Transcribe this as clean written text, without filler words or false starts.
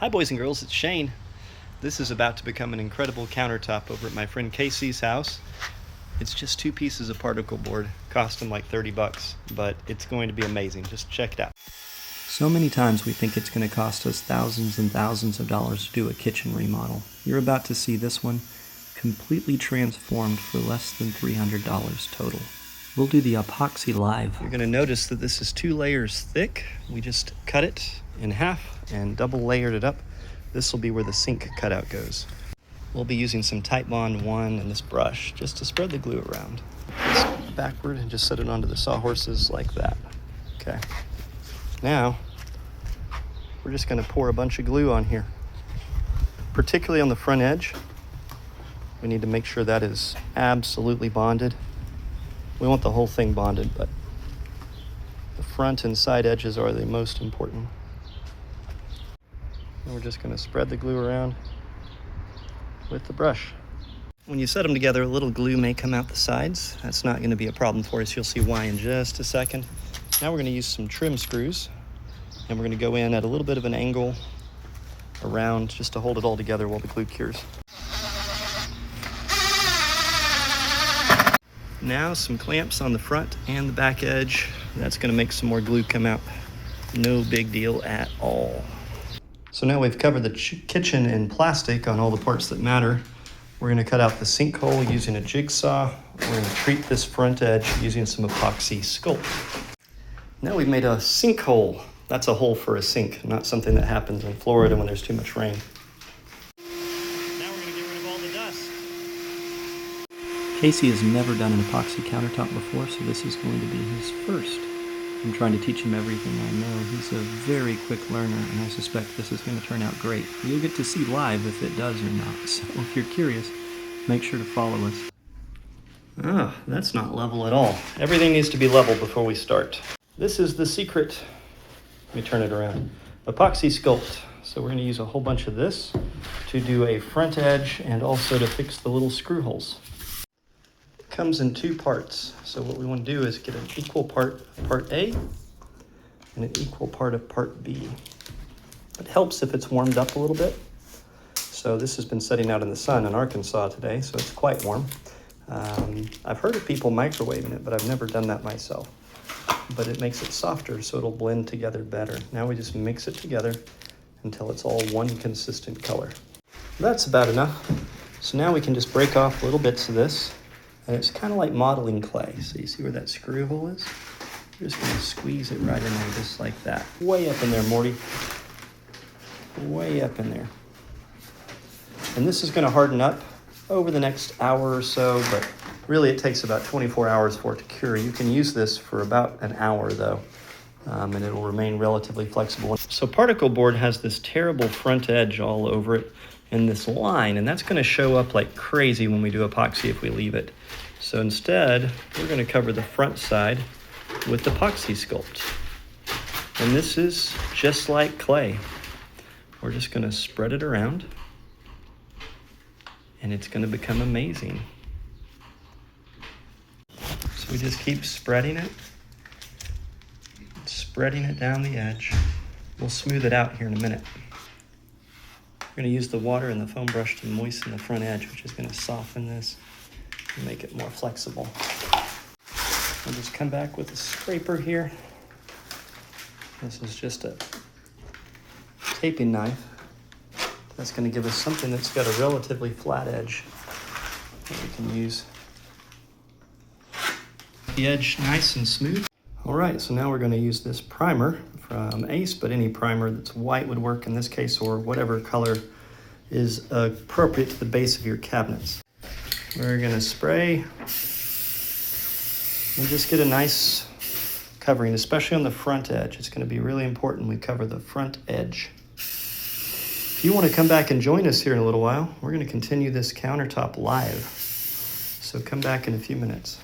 Hi boys and girls, it's Shane. This is about to become an incredible countertop over at my friend Casey's house. It's just 2 pieces of particle board, cost him like 30 bucks, but it's going to be amazing. Just check it out. So many times we think it's going to cost us thousands and thousands of dollars to do a kitchen remodel. You're about to see this one completely transformed for less than $300 total. We'll do the epoxy live. You're going to notice that this is 2 layers thick. We just cut it in half and double layered it up. This will be where the sink cutout goes. We'll be using some Titebond 1 and this brush just to spread the glue around. Just backward and just set it onto the sawhorses like that. Okay. Now, we're just going to pour a bunch of glue on here, particularly on the front edge. We need to make sure that is absolutely bonded. We want the whole thing bonded, but the front and side edges are the most important. And we're just going to spread the glue around with the brush. When you set them together, a little glue may come out the sides. That's not going to be a problem for us. You'll see why in just a second. Now we're going to use some trim screws, and we're going to go in at a little bit of an angle around just to hold it all together while the glue cures. Now some clamps on the front and the back edge. That's going to make some more glue come out. No big deal at all. So now we've covered the kitchen in plastic on all the parts that matter. We're going to cut out the sinkhole using a jigsaw. We're going to treat this front edge using some epoxy sculpt. Now we've made a sinkhole. That's a hole for a sink, not something that happens in Florida when there's too much rain. Now we're going to get rid of all the dust. Casey has never done an epoxy countertop before, so this is going to be his first. I'm trying to teach him everything I know. He's a very quick learner, and I suspect this is going to turn out great. You'll get to see live if it does or not, so if you're curious, make sure to follow us. Ah, that's not level at all. Everything needs to be level before we start. This is the secret. Let me turn it around. Epoxy sculpt. So we're going to use a whole bunch of this to do a front edge and also to fix the little screw holes. Comes in 2 parts. So what we want to do is get an equal part of part A and an equal part of part B. It helps if it's warmed up a little bit. So this has been sitting out in the sun in Arkansas today, so it's quite warm. I've heard of people microwaving it, but I've never done that myself. But it makes it softer, so it'll blend together better. Now we just mix it together until it's all one consistent color. That's about enough. So now we can just break off little bits of this. And it's kind of like modeling clay. So you see where that screw hole is? You're just going to squeeze it right in there just like that. Way up in there, Morty. Way up in there. And this is going to harden up over the next hour or so, but really it takes about 24 hours for it to cure. You can use this for about an hour though, and it'll remain relatively flexible. So particle board has this terrible front edge all over it in this line, and that's going to show up like crazy when we do epoxy if we leave it. So instead, we're going to cover the front side with epoxy sculpt. And this is just like clay. We're just going to spread it around, and it's going to become amazing. So we just keep spreading it down the edge. We'll smooth it out here in a minute. We're going to use the water and the foam brush to moisten the front edge, which is going to soften this and make it more flexible. We'll just come back with a scraper here. This is just a taping knife. That's going to give us something that's got a relatively flat edge that we can use. The edge nice and smooth. All right, so now we're going to use this primer from Ace, but any primer that's white would work in this case, or whatever color is appropriate to the base of your cabinets. We're going to spray and just get a nice covering, especially on the front edge. It's going to be really important we cover the front edge. If you want to come back and join us here in a little while, we're going to continue this countertop live. So come back in a few minutes.